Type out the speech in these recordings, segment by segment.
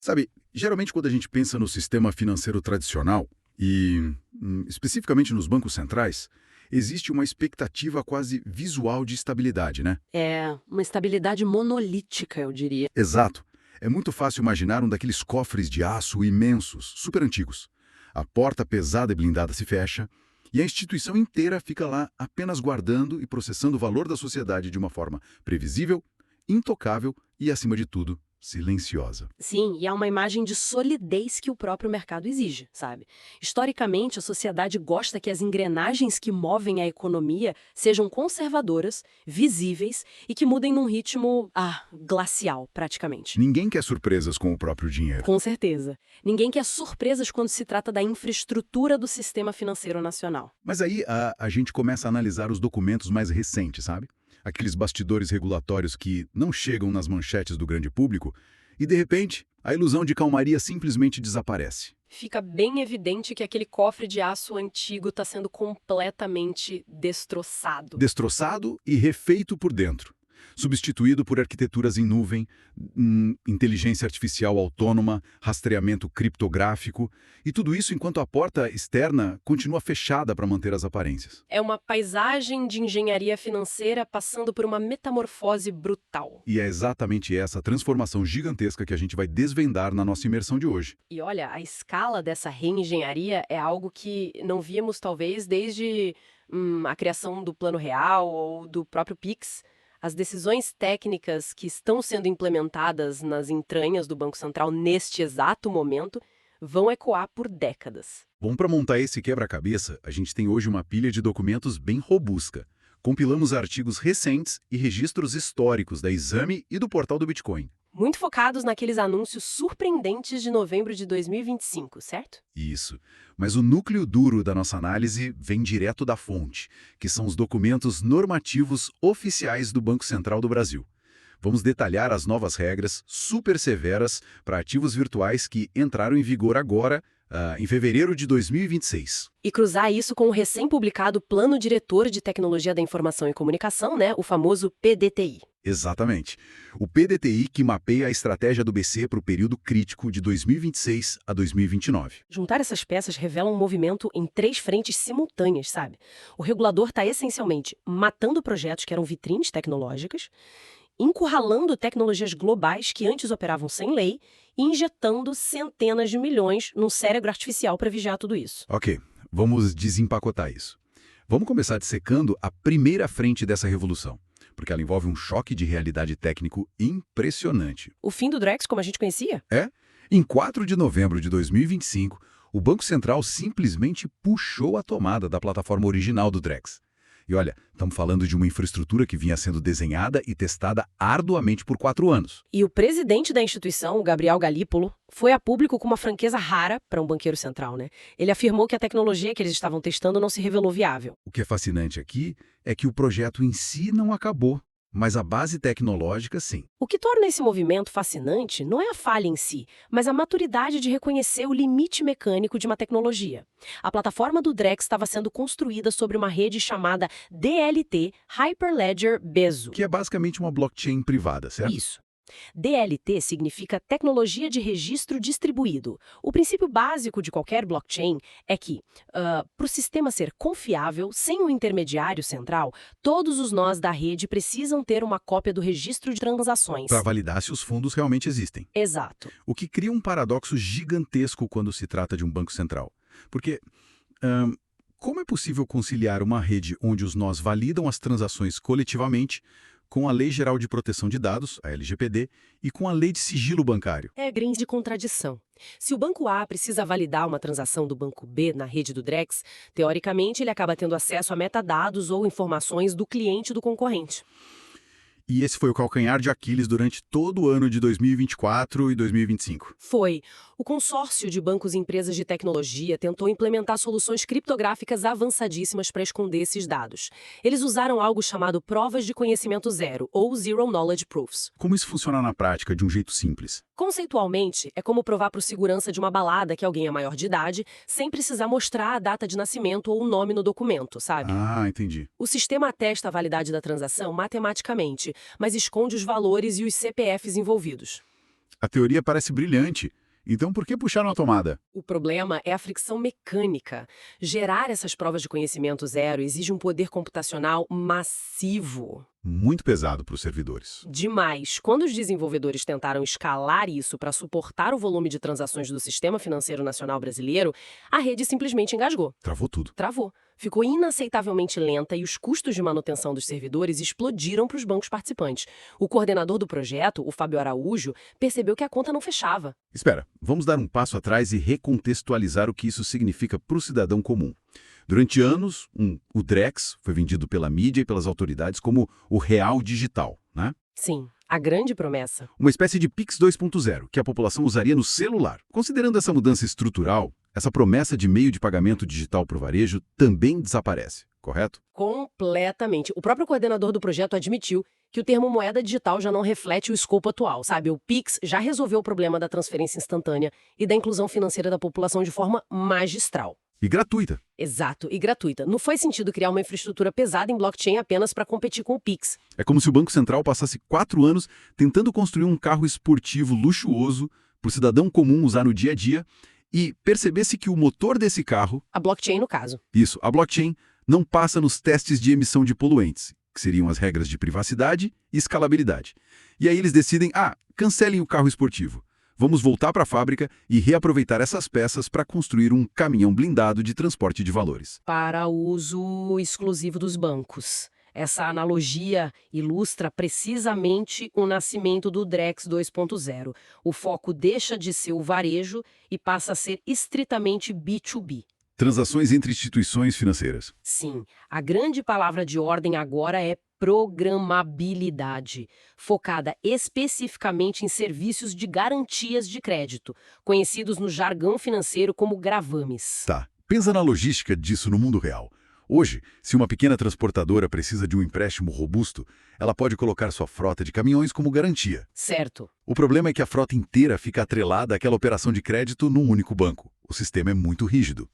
Sabe, geralmente quando a gente pensa no sistema financeiro tradicional, e especificamente nos bancos centrais, existe uma expectativa quase visual de estabilidade, né? É uma estabilidade monolítica, eu diria. Exato. É muito fácil imaginar um daqueles cofres de aço imensos, super antigos. A porta pesada e blindada se fecha, e a instituição inteira fica lá apenas guardando e processando o valor da sociedade de uma forma previsível, intocável e, acima de tudo, silenciosa. Sim, e há uma imagem de solidez que o próprio mercado exige, sabe? Historicamente, a sociedade gosta que as engrenagens que movem a economia sejam conservadoras, visíveis e que mudem num ritmo, glacial, praticamente. Ninguém quer surpresas com o próprio dinheiro. Com certeza. Ninguém quer surpresas quando se trata da infraestrutura do sistema financeiro nacional. Mas aí a gente começa a analisar os documentos mais recentes, sabe? Aqueles bastidores regulatórios que não chegam nas manchetes do grande público e, de repente, a ilusão de calmaria simplesmente desaparece. Fica bem evidente que aquele cofre de aço antigo está sendo completamente destroçado. Destroçado e refeito por dentro. Substituído por arquiteturas em nuvem, inteligência artificial autônoma, rastreamento criptográfico, e tudo isso enquanto a porta externa continua fechada para manter as aparências. É uma paisagem de engenharia financeira passando por uma metamorfose brutal. E é exatamente essa transformação gigantesca que a gente vai desvendar na nossa imersão de hoje. E olha, a escala dessa reengenharia é algo que não víamos talvez desde a criação do Plano Real ou do próprio Pix. As decisões técnicas que estão sendo implementadas nas entranhas do Banco Central neste exato momento vão ecoar por décadas. Bom, para montar esse quebra-cabeça, a gente tem hoje uma pilha de documentos bem robusta. Compilamos artigos recentes e registros históricos da Exame e do portal do Bitcoin. Muito focados naqueles anúncios surpreendentes de novembro de 2025, certo? Isso. Mas o núcleo duro da nossa análise vem direto da fonte, que são os documentos normativos oficiais do Banco Central do Brasil. Vamos detalhar as novas regras super severas para ativos virtuais que entraram em vigor agora, em fevereiro de 2026. E cruzar isso com o recém-publicado Plano Diretor de Tecnologia da Informação e Comunicação, né? O famoso PDTI. Exatamente. O PDTI que mapeia a estratégia do BC para o período crítico de 2026 a 2029. Juntar essas peças revela um movimento em 3 frentes simultâneas, sabe? O regulador está essencialmente matando projetos que eram vitrines tecnológicas, encurralando tecnologias globais que antes operavam sem lei e injetando centenas de milhões num cérebro artificial para vigiar tudo isso. Ok, vamos desempacotar isso. Vamos começar dissecando a primeira frente dessa revolução, porque ela envolve um choque de realidade técnico impressionante. O fim do Drex, como a gente conhecia? Em 4 de novembro de 2025, o Banco Central simplesmente puxou a tomada da plataforma original do Drex. E olha, estamos falando de uma infraestrutura que vinha sendo desenhada e testada arduamente por 4 anos. E o presidente da instituição, o Gabriel Galípolo, foi a público com uma franqueza rara para um banqueiro central, né? Ele afirmou que a tecnologia que eles estavam testando não se revelou viável. O que é fascinante aqui é que o projeto em si não acabou, mas a base tecnológica sim. O que torna esse movimento fascinante não é a falha em si, mas a maturidade de reconhecer o limite mecânico de uma tecnologia. A plataforma do Drex estava sendo construída sobre uma rede chamada DLT Hyperledger Bezo. Que é basicamente uma blockchain privada, certo? Isso. DLT significa Tecnologia de Registro Distribuído. O princípio básico de qualquer blockchain é que, para o sistema ser confiável, sem um intermediário central, todos os nós da rede precisam ter uma cópia do registro de transações. Para validar se os fundos realmente existem. Exato. O que cria um paradoxo gigantesco quando se trata de um banco central. Porque, como é possível conciliar uma rede onde os nós validam as transações coletivamente com a Lei Geral de Proteção de Dados, a LGPD, e com a Lei de Sigilo Bancário? É grande contradição. Se o banco A precisa validar uma transação do banco B na rede do Drex, teoricamente ele acaba tendo acesso a metadados ou informações do cliente do concorrente. E esse foi o calcanhar de Aquiles durante todo o ano de 2024 e 2025. Foi. O consórcio de bancos e empresas de tecnologia tentou implementar soluções criptográficas avançadíssimas para esconder esses dados. Eles usaram algo chamado provas de conhecimento zero, ou Zero Knowledge Proofs. Como isso funciona na prática, de um jeito simples? Conceitualmente, é como provar para o segurança de uma balada que alguém é maior de idade, sem precisar mostrar a data de nascimento ou o nome no documento, sabe? Ah, entendi. O sistema atesta a validade da transação matematicamente, mas esconde os valores e os CPFs envolvidos. A teoria parece brilhante. Então por que puxaram a tomada? O problema é a fricção mecânica. Gerar essas provas de conhecimento zero exige um poder computacional massivo. Muito pesado para os servidores. Demais. Quando os desenvolvedores tentaram escalar isso para suportar o volume de transações do Sistema Financeiro Nacional Brasileiro, a rede simplesmente engasgou. Travou tudo. Travou. Ficou inaceitavelmente lenta e os custos de manutenção dos servidores explodiram para os bancos participantes. O coordenador do projeto, o Fábio Araújo, percebeu que a conta não fechava. Espera, vamos dar um passo atrás e recontextualizar o que isso significa para o cidadão comum. Durante anos, o Drex foi vendido pela mídia e pelas autoridades como o real digital, né? Sim, a grande promessa. Uma espécie de Pix 2.0, que a população usaria no celular. Considerando essa mudança estrutural, essa promessa de meio de pagamento digital para o varejo também desaparece, correto? Completamente. O próprio coordenador do projeto admitiu que o termo moeda digital já não reflete o escopo atual, sabe? O Pix já resolveu o problema da transferência instantânea e da inclusão financeira da população de forma magistral. E gratuita. Exato, e gratuita. Não faz sentido criar uma infraestrutura pesada em blockchain apenas para competir com o Pix. É como se o Banco Central passasse 4 anos tentando construir um carro esportivo luxuoso para o cidadão comum usar no dia a dia e percebesse que o motor desse carro, A blockchain, no caso. isso, a blockchain, não passa nos testes de emissão de poluentes, que seriam as regras de privacidade e escalabilidade. E aí eles decidem, cancelem o carro esportivo. Vamos voltar para a fábrica e reaproveitar essas peças para construir um caminhão blindado de transporte de valores. Para uso exclusivo dos bancos. Essa analogia ilustra precisamente o nascimento do Drex 2.0. O foco deixa de ser o varejo e passa a ser estritamente B2B. Transações entre instituições financeiras. Sim, a grande palavra de ordem agora é programabilidade, focada especificamente em serviços de garantias de crédito, conhecidos no jargão financeiro como gravames. Tá, pensa na logística disso no mundo real. Hoje, se uma pequena transportadora precisa de um empréstimo robusto, ela pode colocar sua frota de caminhões como garantia. Certo. O problema é que a frota inteira fica atrelada àquela operação de crédito num único banco. O sistema é muito rígido.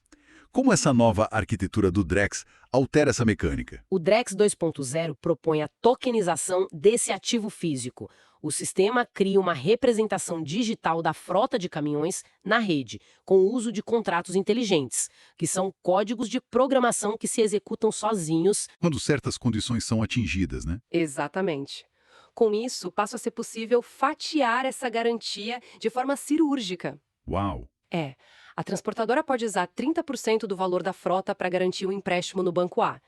Como essa nova arquitetura do Drex altera essa mecânica? O Drex 2.0 propõe a tokenização desse ativo físico. O sistema cria uma representação digital da frota de caminhões na rede, com o uso de contratos inteligentes, que são códigos de programação que se executam sozinhos. Quando certas condições são atingidas, né? Exatamente. Com isso, passa a ser possível fatiar essa garantia de forma cirúrgica. Uau! A transportadora pode usar 30% do valor da frota para garantir um empréstimo no banco A,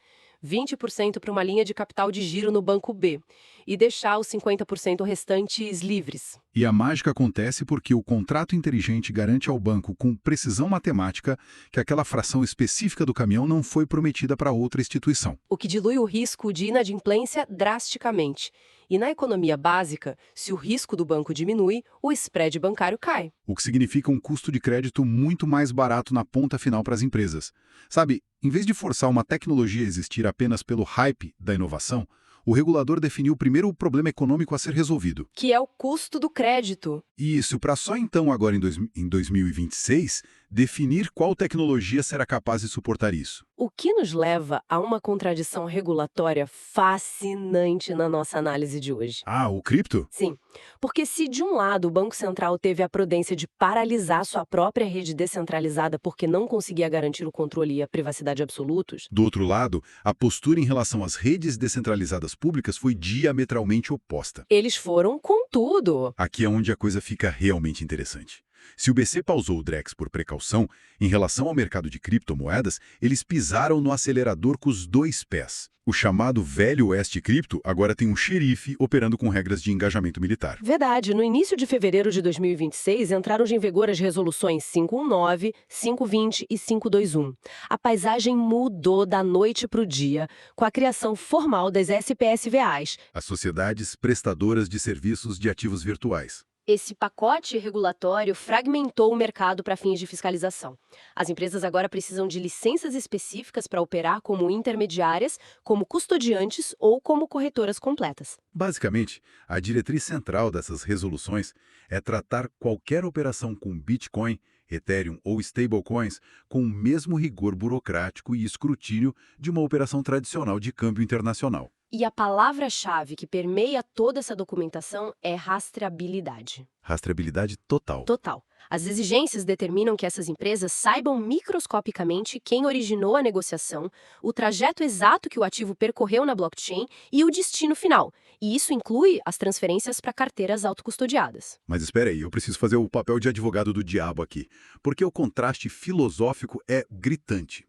20% para uma linha de capital de giro no banco B e deixar os 50% restantes livres. E a mágica acontece porque o contrato inteligente garante ao banco com precisão matemática que aquela fração específica do caminhão não foi prometida para outra instituição. O que dilui o risco de inadimplência drasticamente. E na economia básica, se o risco do banco diminui, o spread bancário cai. O que significa um custo de crédito muito mais barato na ponta final para as empresas. Sabe, em vez de forçar uma tecnologia a existir apenas pelo hype da inovação, o regulador definiu primeiro o problema econômico a ser resolvido. Que é o custo do crédito. E isso para só então, agora em 2026, definir qual tecnologia será capaz de suportar isso. O que nos leva a uma contradição regulatória fascinante na nossa análise de hoje. O cripto? Sim, porque se de um lado o Banco Central teve a prudência de paralisar sua própria rede descentralizada porque não conseguia garantir o controle e a privacidade absolutos, Do outro lado, a postura em relação às redes descentralizadas públicas foi diametralmente oposta. eles foram com tudo. Aqui é onde a coisa fica realmente interessante. Se o BC pausou o Drex por precaução, em relação ao mercado de criptomoedas, eles pisaram no acelerador com os 2 pés. O chamado Velho Oeste Cripto agora tem um xerife operando com regras de engajamento militar. Verdade, no início de fevereiro de 2026 entraram em vigor as resoluções 519, 520 e 521. A paisagem mudou da noite para o dia, com a criação formal das SPSVAs. As sociedades prestadoras de serviços de ativos virtuais. Esse pacote regulatório fragmentou o mercado para fins de fiscalização. As empresas agora precisam de licenças específicas para operar como intermediárias, como custodiantes ou como corretoras completas. Basicamente, a diretriz central dessas resoluções é tratar qualquer operação com Bitcoin, Ethereum ou stablecoins com o mesmo rigor burocrático e escrutínio de uma operação tradicional de câmbio internacional. E a palavra-chave que permeia toda essa documentação é rastreabilidade. Rastreabilidade total. Total. As exigências determinam que essas empresas saibam microscopicamente quem originou a negociação, o trajeto exato que o ativo percorreu na blockchain e o destino final. E isso inclui as transferências para carteiras autocustodiadas. Mas espera aí, eu preciso fazer o papel de advogado do diabo aqui, porque o contraste filosófico é gritante.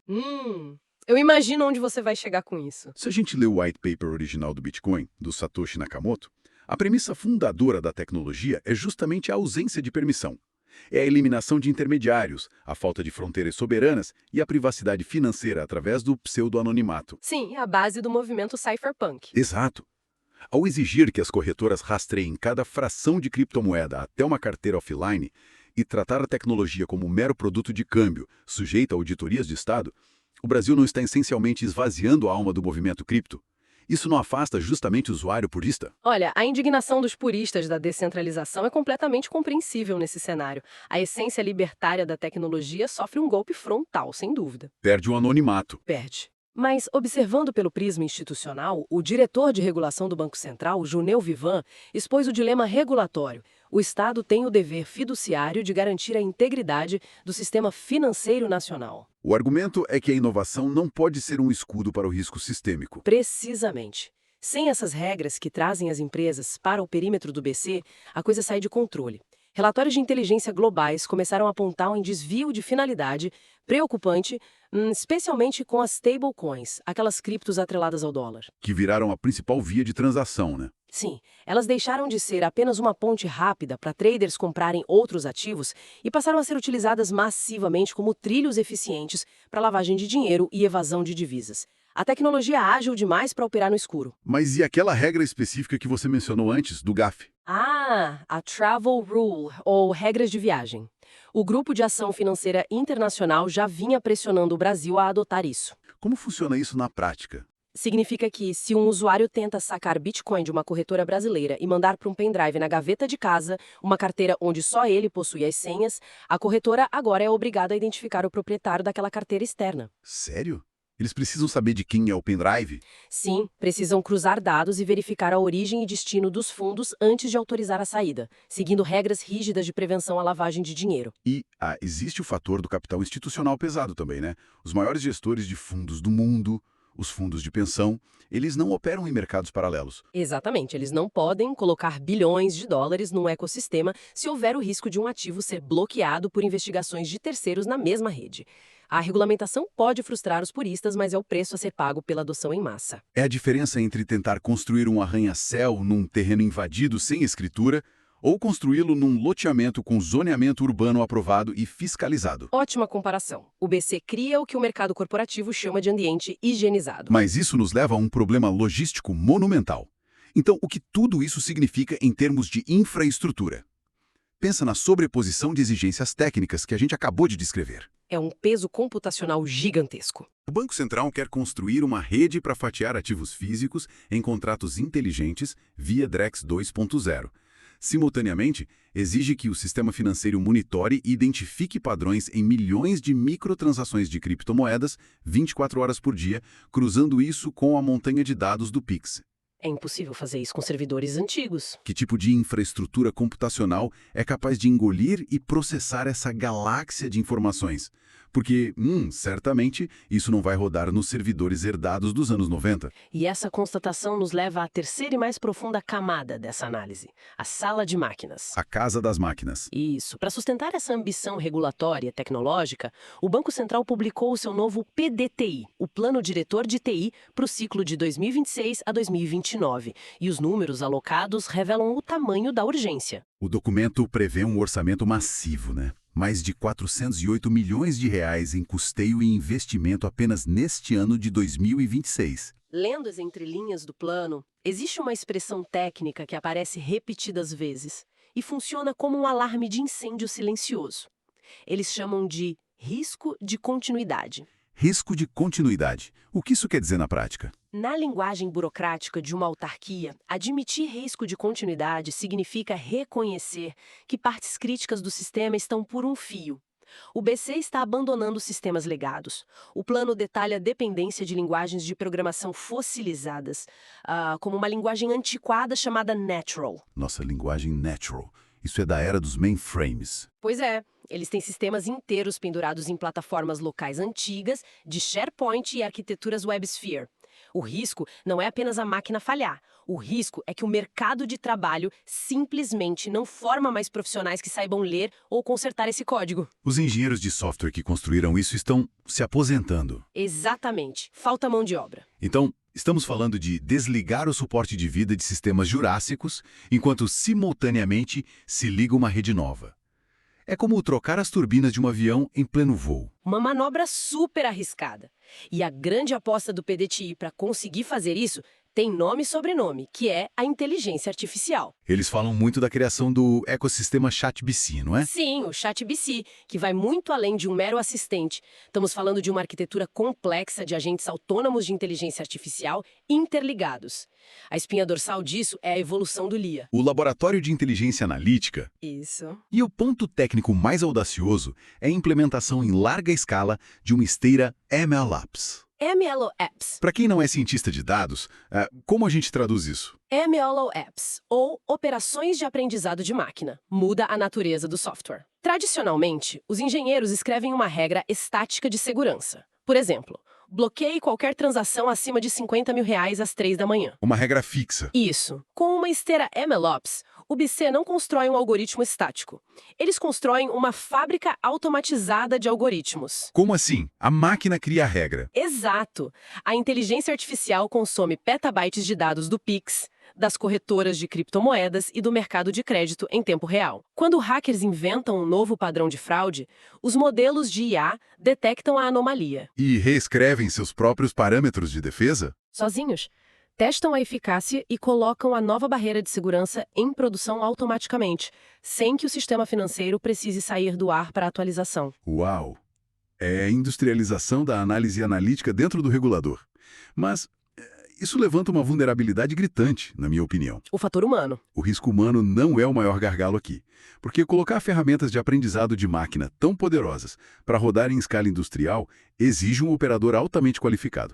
Eu imagino onde você vai chegar com isso. Se a gente lê o white paper original do Bitcoin, do Satoshi Nakamoto, a premissa fundadora da tecnologia é justamente a ausência de permissão. É a eliminação de intermediários, a falta de fronteiras soberanas e a privacidade financeira através do pseudo-anonimato. Sim, a base do movimento cypherpunk. Exato. Ao exigir que as corretoras rastreiem cada fração de criptomoeda até uma carteira offline e tratar a tecnologia como um mero produto de câmbio, sujeito a auditorias de Estado, o Brasil não está essencialmente esvaziando a alma do movimento cripto? Isso não afasta justamente o usuário purista? Olha, a indignação dos puristas da descentralização é completamente compreensível nesse cenário. A essência libertária da tecnologia sofre um golpe frontal, sem dúvida. Perde o anonimato. Perde. Mas, observando pelo prisma institucional, o diretor de regulação do Banco Central, Juneu Vivan, expôs o dilema regulatório. O Estado tem o dever fiduciário de garantir a integridade do sistema financeiro nacional. O argumento é que a inovação não pode ser um escudo para o risco sistêmico. Precisamente. Sem essas regras que trazem as empresas para o perímetro do BC, a coisa sai de controle. Relatórios de inteligência globais começaram a apontar um desvio de finalidade preocupante, especialmente com as stablecoins, aquelas criptos atreladas ao dólar. Que viraram a principal via de transação, né? Sim, elas deixaram de ser apenas uma ponte rápida para traders comprarem outros ativos e passaram a ser utilizadas massivamente como trilhos eficientes para lavagem de dinheiro e evasão de divisas. A tecnologia é ágil demais para operar no escuro. Mas e aquela regra específica que você mencionou antes, do GAF? Ah, a Travel Rule, ou regras de viagem. O Grupo de Ação Financeira Internacional já vinha pressionando o Brasil a adotar isso. Como funciona isso na prática? Significa que, se um usuário tenta sacar Bitcoin de uma corretora brasileira e mandar para um pendrive na gaveta de casa, uma carteira onde só ele possui as senhas, a corretora agora é obrigada a identificar o proprietário daquela carteira externa. Sério? Eles precisam saber de quem é o pendrive? Sim, precisam cruzar dados e verificar a origem e destino dos fundos antes de autorizar a saída, seguindo regras rígidas de prevenção à lavagem de dinheiro. E existe o fator do capital institucional pesado também, né? Os maiores gestores de fundos do mundo, os fundos de pensão, eles não operam em mercados paralelos. Exatamente, eles não podem colocar bilhões de dólares num ecossistema se houver o risco de um ativo ser bloqueado por investigações de terceiros na mesma rede. A regulamentação pode frustrar os puristas, mas é o preço a ser pago pela adoção em massa. É a diferença entre tentar construir um arranha-céu num terreno invadido sem escritura ou construí-lo num loteamento com zoneamento urbano aprovado e fiscalizado. Ótima comparação. O BC cria o que o mercado corporativo chama de ambiente higienizado. Mas isso nos leva a um problema logístico monumental. Então, o que tudo isso significa em termos de infraestrutura? Pensa na sobreposição de exigências técnicas que a gente acabou de descrever. É um peso computacional gigantesco. O Banco Central quer construir uma rede para fatiar ativos físicos em contratos inteligentes via Drex 2.0. Simultaneamente, exige que o sistema financeiro monitore e identifique padrões em milhões de microtransações de criptomoedas 24 horas por dia, cruzando isso com a montanha de dados do Pix. É impossível fazer isso com servidores antigos. Que tipo de infraestrutura computacional é capaz de engolir e processar essa galáxia de informações? Porque, certamente, isso não vai rodar nos servidores herdados dos anos 90. E essa constatação nos leva à terceira e mais profunda camada dessa análise, a sala de máquinas. A casa das máquinas. Isso. Para sustentar essa ambição regulatória e tecnológica, o Banco Central publicou o seu novo PDTI, o Plano Diretor de TI, para o ciclo de 2026 a 2029. E os números alocados revelam o tamanho da urgência. O documento prevê um orçamento massivo, né? Mais de 408 milhões de reais em custeio e investimento apenas neste ano de 2026. Lendo as entrelinhas do plano, existe uma expressão técnica que aparece repetidas vezes e funciona como um alarme de incêndio silencioso. Eles chamam de risco de continuidade. Risco de continuidade. O que isso quer dizer na prática? Na linguagem burocrática de uma autarquia, admitir risco de continuidade significa reconhecer que partes críticas do sistema estão por um fio. O BC está abandonando sistemas legados. O plano detalha a dependência de linguagens de programação fossilizadas, como uma linguagem antiquada chamada Natural. Nossa, linguagem natural. Isso é da era dos mainframes. Pois é, eles têm sistemas inteiros pendurados em plataformas locais antigas, de SharePoint e arquiteturas WebSphere. O risco não é apenas a máquina falhar. O risco é que o mercado de trabalho simplesmente não forma mais profissionais que saibam ler ou consertar esse código. Os engenheiros de software que construíram isso estão se aposentando. Exatamente. Falta mão de obra. Então, estamos falando de desligar o suporte de vida de sistemas jurássicos, enquanto simultaneamente se liga uma rede nova. É como trocar as turbinas de um avião em pleno voo. Uma manobra super arriscada. E a grande aposta do PDTI para conseguir fazer isso tem nome e sobrenome, que é a inteligência artificial. Eles falam muito da criação do ecossistema ChatBC, não é? Sim, o ChatBC, que vai muito além de um mero assistente. Estamos falando de uma arquitetura complexa de agentes autônomos de inteligência artificial interligados. A espinha dorsal disso é a evolução do LIA. O Laboratório de Inteligência Analítica. Isso. E o ponto técnico mais audacioso é a implementação em larga escala de uma esteira MLOps. MLOps. Para quem não é cientista de dados, como a gente traduz isso? MLOps, ou Operações de Aprendizado de Máquina, muda a natureza do software. Tradicionalmente, os engenheiros escrevem uma regra estática de segurança. Por exemplo, bloqueie qualquer transação acima de R$50 mil às 3 da manhã. Uma regra fixa. Isso. Com uma esteira MLOps, o BC não constrói um algoritmo estático. Eles constroem uma fábrica automatizada de algoritmos. Como assim? A máquina cria a regra. Exato. A inteligência artificial consome petabytes de dados do Pix, das corretoras de criptomoedas e do mercado de crédito em tempo real. Quando hackers inventam um novo padrão de fraude, os modelos de IA detectam a anomalia. E reescrevem seus próprios parâmetros de defesa? Sozinhos, testam a eficácia e colocam a nova barreira de segurança em produção automaticamente, sem que o sistema financeiro precise sair do ar para atualização. Uau! É a industrialização da análise analítica dentro do regulador. Mas isso levanta uma vulnerabilidade gritante, na minha opinião. O fator humano. O risco humano não é o maior gargalo aqui, porque colocar ferramentas de aprendizado de máquina tão poderosas para rodar em escala industrial exige um operador altamente qualificado.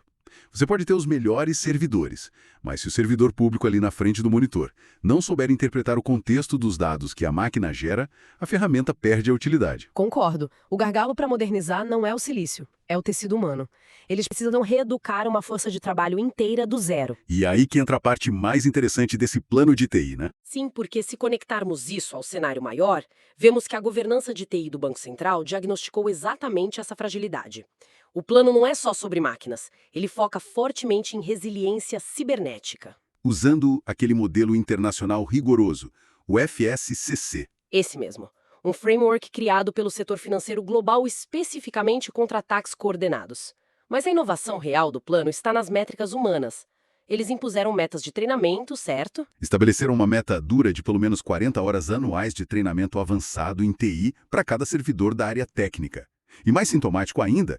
Você pode ter os melhores servidores, mas se o servidor público ali na frente do monitor não souber interpretar o contexto dos dados que a máquina gera, a ferramenta perde a utilidade. Concordo. O gargalo para modernizar não é o silício, é o tecido humano. Eles precisam reeducar uma força de trabalho inteira do zero. E aí que entra a parte mais interessante desse plano de TI, né? Sim, porque se conectarmos isso ao cenário maior, vemos que a governança de TI do Banco Central diagnosticou exatamente essa fragilidade. O plano não é só sobre máquinas, ele foca fortemente em resiliência cibernética. Usando aquele modelo internacional rigoroso, o FSCC. Esse mesmo. Um framework criado pelo setor financeiro global especificamente contra ataques coordenados. Mas a inovação real do plano está nas métricas humanas. Eles impuseram metas de treinamento, certo? Estabeleceram uma meta dura de pelo menos 40 horas anuais de treinamento avançado em TI para cada servidor da área técnica. E mais sintomático ainda,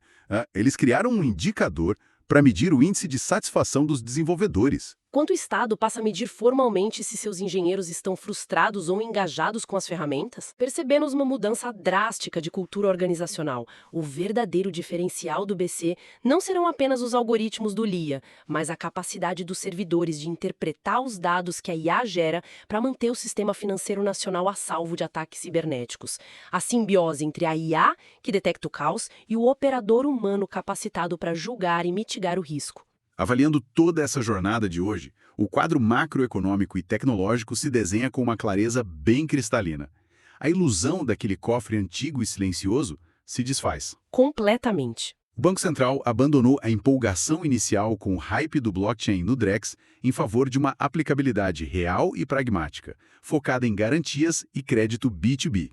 eles criaram um indicador para medir o índice de satisfação dos desenvolvedores. Quanto o Estado passa a medir formalmente se seus engenheiros estão frustrados ou engajados com as ferramentas? Percebemos uma mudança drástica de cultura organizacional. O verdadeiro diferencial do BC não serão apenas os algoritmos do LIA, mas a capacidade dos servidores de interpretar os dados que a IA gera para manter o sistema financeiro nacional a salvo de ataques cibernéticos. A simbiose entre a IA, que detecta o caos, e o operador humano capacitado para julgar e mitigar o risco. Avaliando toda essa jornada de hoje, o quadro macroeconômico e tecnológico se desenha com uma clareza bem cristalina. A ilusão daquele cofre antigo e silencioso se desfaz. Completamente. O Banco Central abandonou a empolgação inicial com o hype do blockchain no Drex em favor de uma aplicabilidade real e pragmática, focada em garantias e crédito B2B.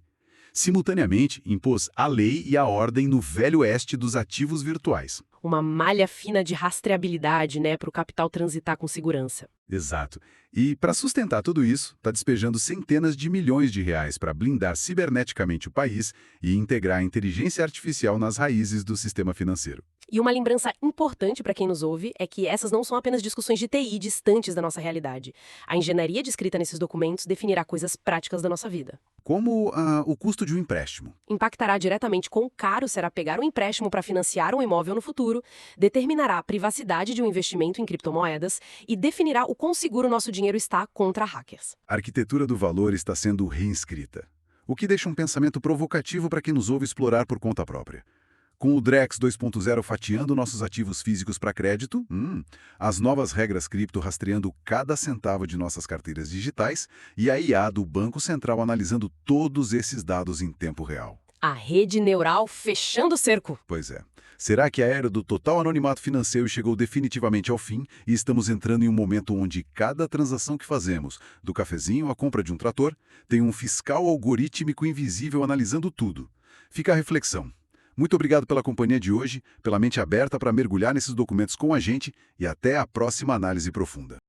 Simultaneamente, impôs a lei e a ordem no velho oeste dos ativos virtuais. Uma malha fina de rastreabilidade, para o capital transitar com segurança. Exato. E, para sustentar tudo isso, está despejando centenas de milhões de reais para blindar ciberneticamente o país e integrar a inteligência artificial nas raízes do sistema financeiro. E uma lembrança importante para quem nos ouve é que essas não são apenas discussões de TI distantes da nossa realidade. A engenharia descrita nesses documentos definirá coisas práticas da nossa vida. Como o custo de um empréstimo. Impactará diretamente quão caro será pegar um empréstimo para financiar um imóvel no futuro, determinará a privacidade de um investimento em criptomoedas e definirá o quão seguro nosso dinheiro está contra hackers. A arquitetura do valor está sendo reescrita, o que deixa um pensamento provocativo para quem nos ouve explorar por conta própria. Com o Drex 2.0 fatiando nossos ativos físicos para crédito, as novas regras cripto rastreando cada centavo de nossas carteiras digitais e a IA do Banco Central analisando todos esses dados em tempo real. A rede neural fechando o cerco. Pois é. Será que a era do total anonimato financeiro chegou definitivamente ao fim e estamos entrando em um momento onde cada transação que fazemos, do cafezinho à compra de um trator, tem um fiscal algorítmico invisível analisando tudo? Fica a reflexão. Muito obrigado pela companhia de hoje, pela mente aberta para mergulhar nesses documentos com a gente e até a próxima análise profunda.